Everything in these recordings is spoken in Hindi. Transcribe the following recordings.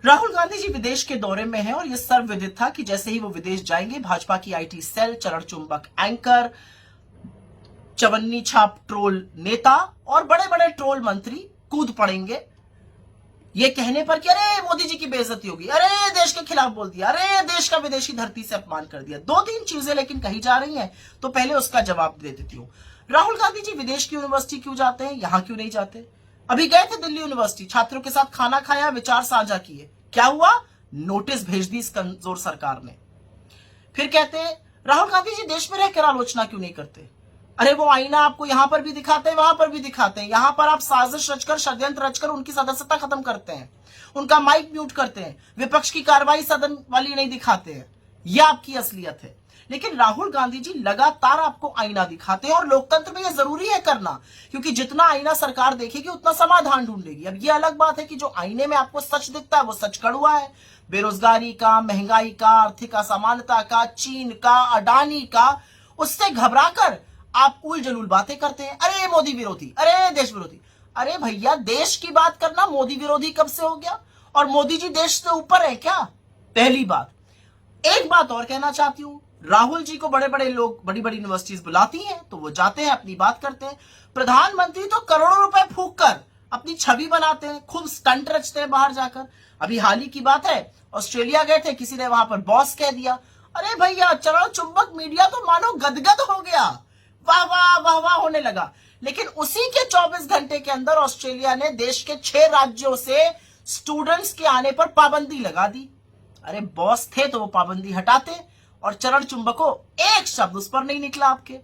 राहुल गांधी जी विदेश के दौरे में हैं और यह सर्वविदित था कि जैसे ही वो विदेश जाएंगे भाजपा की आईटी सेल, चरण चुंबक एंकर, चवन्नी छाप ट्रोल नेता और बड़े बड़े ट्रोल मंत्री कूद पड़ेंगे ये कहने पर कि अरे मोदी जी की बेइज्जती होगी, अरे देश के खिलाफ बोल दिया, अरे देश का विदेशी धरती से अपमान कर दिया। दो तीन चीजें लेकिन कही जा रही हैं, तो पहले उसका जवाब दे देती हूं। राहुल गांधी जी विदेश की यूनिवर्सिटी क्यों जाते हैं, यहां क्यों नहीं जाते? अभी गए थे दिल्ली यूनिवर्सिटी, छात्रों के साथ खाना खाया, विचार साझा किए, क्या हुआ? नोटिस भेज दी इस कमजोर सरकार ने। फिर कहते हैं राहुल गांधी जी देश में रहकर आलोचना क्यों नहीं करते? अरे वो आईना आपको यहां पर भी दिखाते हैं, वहां पर भी दिखाते हैं। यहां पर आप साजिश रचकर, षड्यंत्र रचकर उनकी सदस्यता खत्म करते हैं, उनका माइक म्यूट करते हैं, विपक्ष की कार्रवाई सदन वाली नहीं दिखाते हैं। यह आपकी असलियत है। लेकिन राहुल गांधी जी लगातार आपको आईना दिखाते हैं और लोकतंत्र में यह जरूरी है करना, क्योंकि जितना आईना सरकार देखेगी उतना समाधान ढूंढेगी। अब यह अलग बात है कि जो आईने में आपको सच दिखता है वो सच कड़वा है, बेरोजगारी का, महंगाई का, आर्थिक असमानता का, चीन का, अडानी का। उससे घबराकर आप उल जलूल बातें करते हैं, अरे मोदी विरोधी, अरे देश विरोधी। अरे भैया देश की बात करना मोदी विरोधी कब से हो गया? और मोदी जी देश से ऊपर है क्या? पहली बात। एक बात और कहना चाहती हूं, राहुल जी को बड़े बड़े लोग बड़ी बड़ी यूनिवर्सिटीज बुलाती हैं तो वो जाते हैं, अपनी बात करते हैं। प्रधानमंत्री तो करोड़ों रुपए फूंक कर अपनी छवि बनाते हैं, खूब स्टंट रचते हैं बाहर जाकर। अभी हाल ही की बात है, ऑस्ट्रेलिया गए थे, किसी ने वहां पर बॉस कह दिया। अरे भैया चरण चुंबक मीडिया तो मानो गदगद हो गया, वाह वाह वाह वाह होने लगा। लेकिन उसी के 24 घंटे के अंदर ऑस्ट्रेलिया ने देश के 6 राज्यों से स्टूडेंट्स के आने पर पाबंदी लगा दी। अरे बॉस थे तो वो पाबंदी हटाते, और चरण चुंबको एक शब्द उस पर नहीं निकला आपके।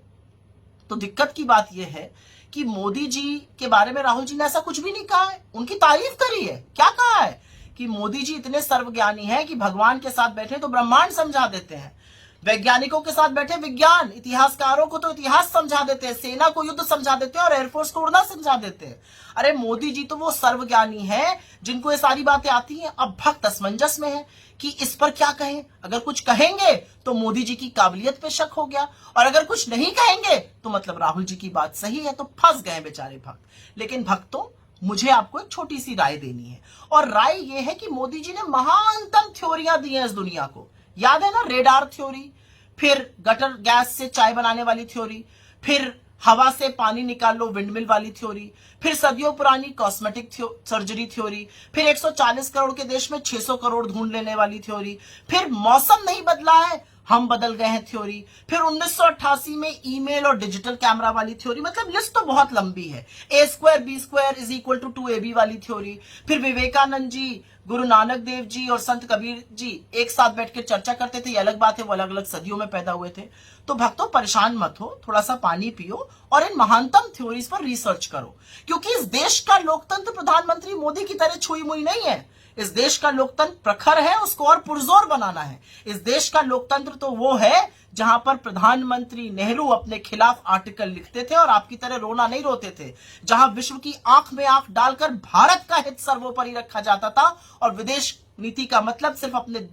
तो दिक्कत की बात यह है कि मोदी जी के बारे में राहुल जी ने ऐसा कुछ भी नहीं कहा है, उनकी तारीफ करी है। क्या कहा है कि मोदी जी इतने सर्वज्ञानी हैं कि भगवान के साथ बैठे तो ब्रह्मांड समझा देते हैं, वैज्ञानिकों के साथ बैठे विज्ञान, इतिहासकारों को तो इतिहास समझा देते हैं, सेना को युद्ध समझा देते हैं और एयरफोर्स को उड़ना समझा देते हैं। अरे मोदी जी तो वो सर्वज्ञानी हैं जिनको ये सारी बातें आती हैं। अब भक्त असमंजस में है कि इस पर क्या कहें। अगर कुछ कहेंगे तो मोदी जी की काबिलियत पे शक हो गया, और अगर कुछ नहीं कहेंगे तो मतलब राहुल जी की बात सही है, तो फंस गए बेचारे भक्त। लेकिन भक्तों, मुझे आपको एक छोटी सी राय देनी है, और राय यह है कि मोदी जी ने महानतम थ्योरियां दी हैं इस दुनिया को। याद है ना, रेडार थ्योरी, फिर गटर गैस से चाय बनाने वाली थ्योरी, फिर हवा से पानी निकाल लो विंडमिल वाली थ्योरी, फिर सदियों पुरानी कॉस्मेटिक सर्जरी थ्योरी, फिर 140 करोड़ के देश में 600 करोड़ ढूंढ लेने वाली थ्योरी, फिर मौसम नहीं बदला है हम बदल गए हैं थ्योरी, फिर 1988 में ईमेल और डिजिटल कैमरा वाली थ्योरी। मतलब लिस्ट तो बहुत लंबी है। A² B² = 2AB वाली थ्योरी, फिर विवेकानंद जी, गुरु नानक देव जी और संत कबीर जी एक साथ बैठकर चर्चा करते थे। ये अलग बात है, वो अलग अलग सदियों में पैदा हुए थे। तो भक्तों परेशान मत हो, थोड़ा सा पानी पियो और इन महानतम थ्योरीज पर रिसर्च करो, क्योंकि इस देश का लोकतंत्र प्रधानमंत्री मोदी की तरह छुई मुई नहीं है। इस देश का लोकतंत्र प्रखर है, उसको और पुरजोर बनाना है। इस देश का लोकतंत्र तो वो है जहां पर प्रधानमंत्री नेहरू अपने खिलाफ आर्टिकल लिखते थे और आपकी तरह रोना नहीं रोते थे, जहां विश्व की आंख में आंख डालकर भारत का हित सर्वोपरि रखा जाता था, और विदेश नीति का मतलब सिर्फ अपने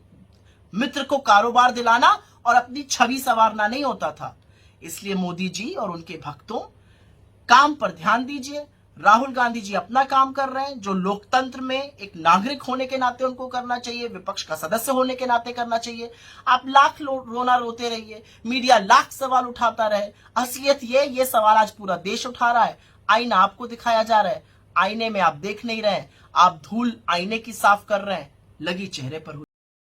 मित्र को कारोबार दिलाना और अपनी छवि संवारना नहीं होता था। इसलिए मोदी जी और उनके भक्तों, काम पर ध्यान दीजिए। राहुल गांधी जी अपना काम कर रहे हैं, जो लोकतंत्र में एक नागरिक होने के नाते उनको करना चाहिए, विपक्ष का सदस्य होने के नाते करना चाहिए। आप लाख रोना रोते रहिए, मीडिया लाख सवाल उठाता रहे, असलियत ये सवाल आज पूरा देश उठा रहा है। आईना आपको दिखाया जा रहा है, आईने में आप देख नहीं रहे, आप धूल आईने की साफ कर रहे हैं, लगी चेहरे पर हुई।